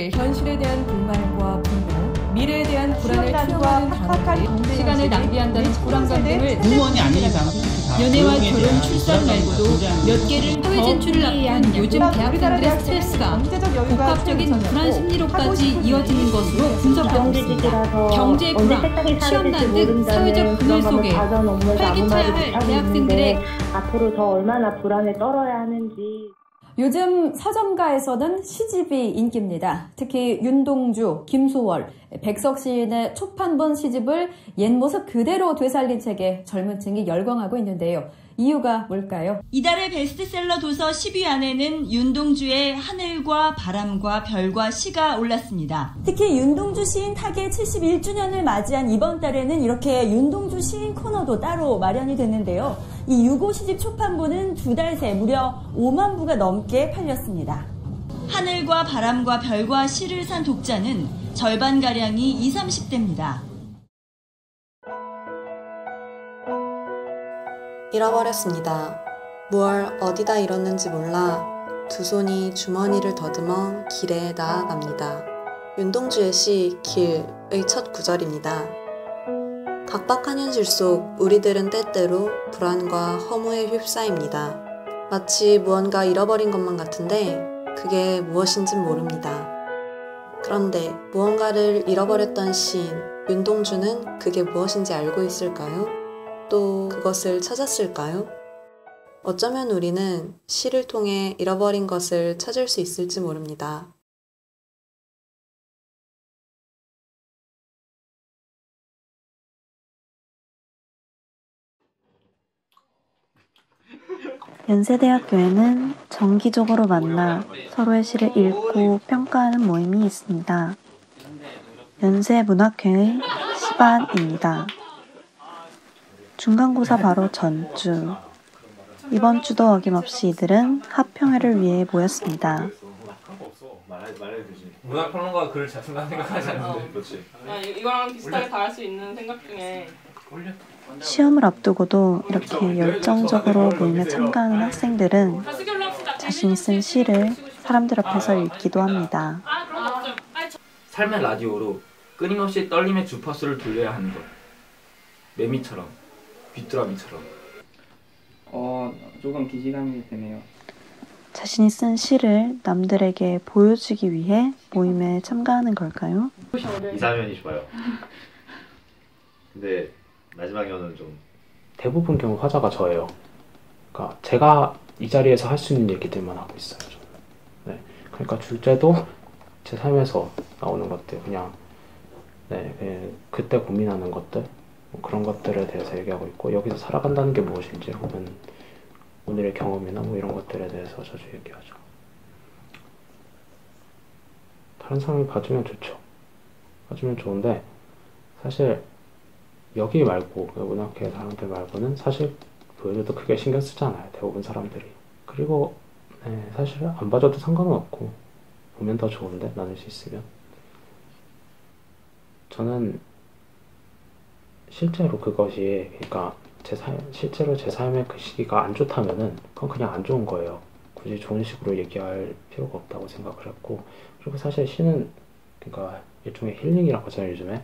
현실에 대한 불만과 분노, 미래에 대한 불안을 투영하는 단어들이 시간을 낭비한다는 불안감 등을 공무원이 아닌 이상 연애와 결혼, 출산 말고도 몇 개를 사회 진출을 앞둔 요즘 대학생들의 스트레스가 복합적인 불안 심리로까지 이어지는 것으로 분석하고 있습니다. 경제 불안, 취업난 등 사회적 그늘 속에 활기차야 할 대학생들의 앞으로 더 얼마나 불안에 떨어야 하는지. 요즘 서점가에서는 시집이 인기입니다. 특히 윤동주, 김소월, 백석 시인의 초판본 시집을 옛 모습 그대로 되살린 책에 젊은 층이 열광하고 있는데요. 이유가 뭘까요? 이달의 베스트셀러 도서 10위 안에는 윤동주의 하늘과 바람과 별과 시가 올랐습니다. 특히 윤동주 시인 타계 71주년을 맞이한 이번 달에는 이렇게 윤동주 시인 코너도 따로 마련이 됐는데요. 이 유고 시집 초판본은 2달 새 무려 5만 부가 넘게 팔렸습니다. 하늘과 바람과 별과 시를 산 독자는 절반가량이 20, 30대입니다. 잃어버렸습니다. 무얼 어디다 잃었는지 몰라 두 손이 주머니를 더듬어 길에 나아갑니다. 윤동주의 시 길의 첫 구절입니다. 각박한 현실 속 우리들은 때때로 불안과 허무에 휩싸입니다. 마치 무언가 잃어버린 것만 같은데 그게 무엇인진 모릅니다. 그런데 무언가를 잃어버렸던 시인 윤동주는 그게 무엇인지 알고 있을까요? 또 그것을 찾았을까요? 어쩌면 우리는 시를 통해 잃어버린 것을 찾을 수 있을지 모릅니다. 연세대학교에는 정기적으로 만나 서로의 시를 읽고 평가하는 모임이 있습니다. 연세문학회의 시반입니다. 중간고사 바로 전주. 이번 주도 어김없이 이들은 합평회를 위해 모였습니다. 문학평론가가 글을 잘 쓴다는 생각하지 않는데. 그렇지. 이거랑 비슷하게 다 할 수 있는 생각 중에 시험을 앞두고도 이렇게 열정적으로 모임에 참가하는 학생들은 자신이 쓴 시를 사람들 앞에서 읽기도 합니다. 삶의 라디오로 끊임없이 떨림의 주파수를 돌려야 하는 것. 매미처럼, 귀뚜라미처럼. 조금 기시감이 되네요. 자신이 쓴 시를 남들에게 보여주기 위해 모임에 참가하는 걸까요? 2, 3년이 좋아요. 근데 마지막에 오는 좀 대부분 경우 화자가 저예요. 그러니까 제가 이 자리에서 할 수 있는 얘기들만 하고 있어요. 저는. 네. 그러니까 줄제도 제 삶에서 나오는 것들, 그냥 그때 고민하는 것들, 뭐 그런 것들에 대해서 얘기하고 있고, 여기서 살아간다는 게 무엇인지, 혹은 오늘의 경험이나 뭐 이런 것들에 대해서 자주 얘기하죠. 다른 사람이 봐주면 좋죠. 봐주면 좋은데 사실 여기 말고 문학회 사람들 말고는 사실 보여줘도 크게 신경 쓰지 않아요. 대부분 사람들이. 그리고 사실 안 봐줘도 상관은 없고 보면 더 좋은데, 나눌 수 있으면. 저는 실제로 그것이, 그러니까 실제로 제 삶의 그 시기가 안 좋다면은 그건 그냥 안 좋은 거예요. 굳이 좋은 식으로 얘기할 필요가 없다고 생각을 했고, 그리고 사실 시는 그러니까 일종의 힐링이라고 하잖아요, 요즘에.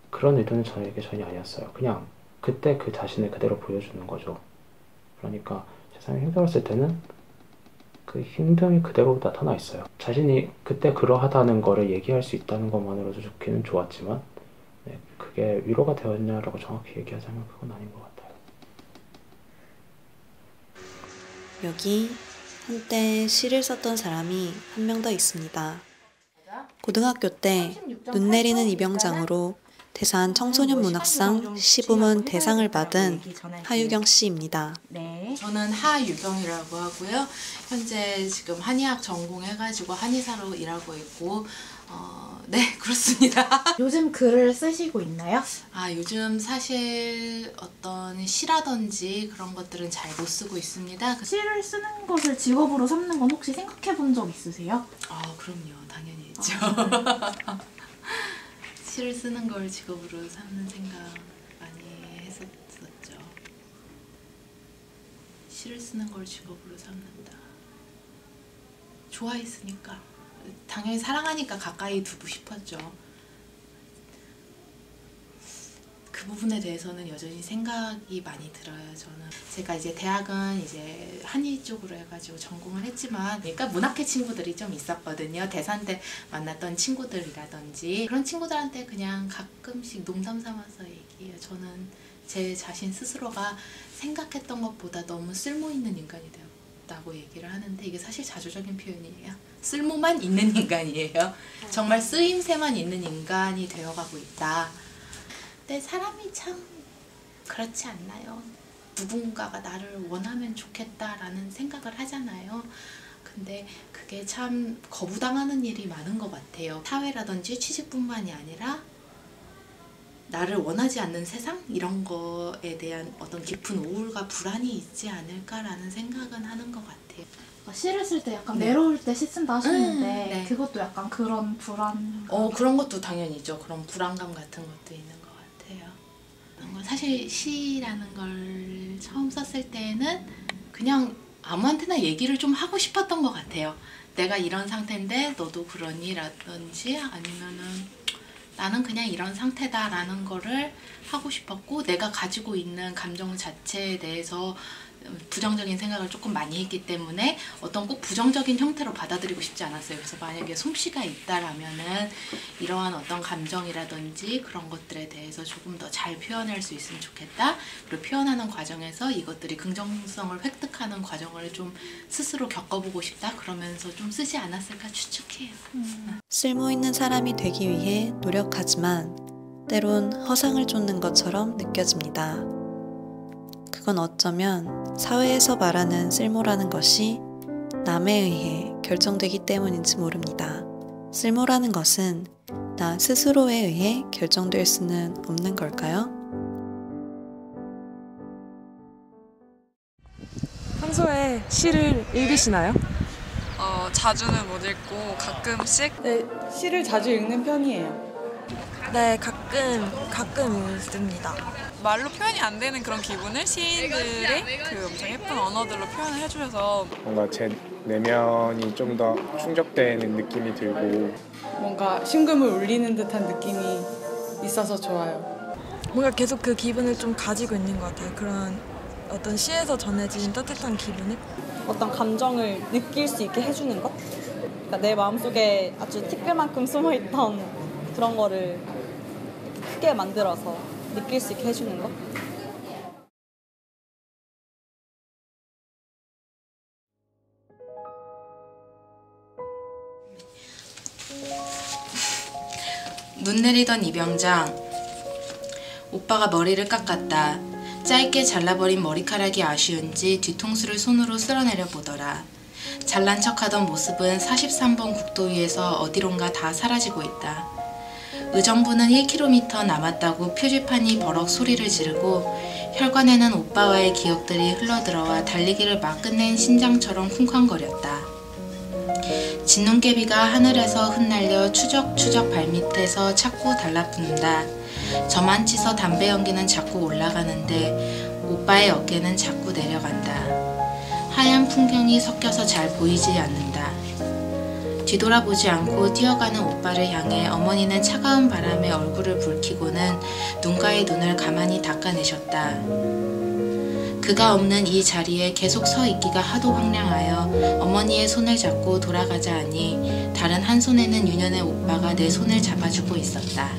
그런 의도는 저에게 전혀 아니었어요. 그냥 그때 그 자신을 그대로 보여주는 거죠. 그러니까 제 삶이 힘들었을 때는 그 힘듦이 그대로 나타나 있어요. 자신이 그때 그러하다는 거를 얘기할 수 있다는 것만으로도 좋기는 좋았지만, 그게 위로가 되었냐라고 정확히 얘기하자면 그건 아닌 것 같아요. 여기 한때 시를 썼던 사람이 한 명 더 있습니다. 고등학교 때 눈 내리는 이병장으로 대산 청소년 문학상 시부문 대상을 받은 하유경 씨입니다. 네, 저는 하유경이라고 하고요. 현재 지금 한의학 전공해가지고 한의사로 일하고 있고, 네, 그렇습니다. 요즘 글을 쓰시고 있나요? 요즘 사실 어떤 시라든지 그런 것들은 잘 못 쓰고 있습니다. 시를 쓰는 것을 직업으로 삼는 건 혹시 생각해 본 적 있으세요? 그럼요. 당연히 있죠. 시를 쓰는 걸 직업으로 삼는 생각 많이 했었죠. 시를 쓰는 걸 직업으로 삼는다. 좋아했으니까. 당연히 사랑하니까 가까이 두고 싶었죠. 그 부분에 대해서는 여전히 생각이 많이 들어요. 저는 제가 이제 대학은 이제 한의 쪽으로 해가지고 전공을 했지만, 그러니까 문학회 친구들이 좀 있었거든요. 대산 때 만났던 친구들이라든지 그런 친구들한테 그냥 가끔씩 농담 삼아서 얘기해요. 저는 제 자신 스스로가 생각했던 것보다 너무 쓸모 있는 인간이 되었다고 얘기를 하는데, 이게 사실 자조적인 표현이에요. 쓸모만 있는 인간이에요. 정말 쓰임새만 있는 인간이 되어가고 있다. 근데 사람이 참 그렇지 않나요? 누군가가 나를 원하면 좋겠다라는 생각을 하잖아요. 근데 그게 참 거부당하는 일이 많은 것 같아요. 사회라든지 취직뿐만이 아니라 나를 원하지 않는 세상? 이런 거에 대한 어떤 깊은 우울과 불안이 있지 않을까라는 생각은 하는 것 같아요. 시를 쓸 때 약간 외로울 때 시 쓴다 하시는데 네. 그것도 약간 그런 불안? 그런 것도 당연히 있죠. 그런 불안감 같은 것도 있는 것 같아요. 사실 시라는 걸 처음 썼을 때는 그냥 아무한테나 얘기를 좀 하고 싶었던 것 같아요. 내가 이런 상태인데 너도 그러니? 라든지 아니면은 나는 그냥 이런 상태다라는 거를 하고 싶었고, 내가 가지고 있는 감정 자체에 대해서 부정적인 생각을 조금 많이 했기 때문에 어떤 꼭 부정적인 형태로 받아들이고 싶지 않았어요. 그래서 만약에 솜씨가 있다라면은 이러한 어떤 감정이라든지 그런 것들에 대해서 조금 더 잘 표현할 수 있으면 좋겠다. 그리고 표현하는 과정에서 이것들이 긍정성을 획득하는 과정을 좀 스스로 겪어보고 싶다. 그러면서 좀 쓰지 않았을까 추측해요. 쓸모 있는 사람이 되기 위해 노력하지만 때론 허상을 쫓는 것처럼 느껴집니다. 그건 어쩌면 사회에서 말하는 쓸모라는 것이 남에 의해 결정되기 때문인지 모릅니다. 쓸모라는 것은 나 스스로에 의해 결정될 수는 없는 걸까요? 평소에 시를 읽으시나요? 자주는 못 읽고 가끔씩? 네, 시를 자주 읽는 편이에요. 네, 가끔 읽습니다. 말로 표현이 안 되는 그런 기분을 시인들이 그 엄청 예쁜 언어들로 표현을 해주셔서 뭔가 제 내면이 좀 더 충족되는 느낌이 들고 뭔가 심금을 울리는 듯한 느낌이 있어서 좋아요. 뭔가 계속 그 기분을 좀 가지고 있는 것 같아요. 그런 어떤 시에서 전해진 따뜻한 기분을? 어떤 감정을 느낄 수 있게 해주는 것? 그러니까 내 마음속에 아주 티끌만큼 숨어있던 그런 거를 크게 만들어서 느낄 수 있게 해주는 것? 눈 내리던 이병장. 오빠가 머리를 깎았다. 짧게 잘라버린 머리카락이 아쉬운지 뒤통수를 손으로 쓸어내려 보더라. 잘난 척하던 모습은 43번 국도 위에서 어디론가 다 사라지고 있다. 의정부는 1km 남았다고 표지판이 버럭 소리를 지르고 혈관에는 오빠와의 기억들이 흘러들어와 달리기를 막 끝낸 신장처럼 쿵쾅거렸다. 진눈개비가 하늘에서 흩날려 추적추적 발밑에서 자꾸 달라붙는다. 저만치서 담배 연기는 자꾸 올라가는데 오빠의 어깨는 자꾸 내려간다. 하얀 풍경이 섞여서 잘 보이지 않는다. 뒤돌아보지 않고 뛰어가는 오빠를 향해 어머니는 차가운 바람에 얼굴을 붉히고는 눈가의 눈을 가만히 닦아내셨다. 그가 없는 이 자리에 계속 서 있기가 하도 황량하여 어머니의 손을 잡고 돌아가자 하니 다른 한 손에는 유년의 오빠가 내 손을 잡아주고 있었다.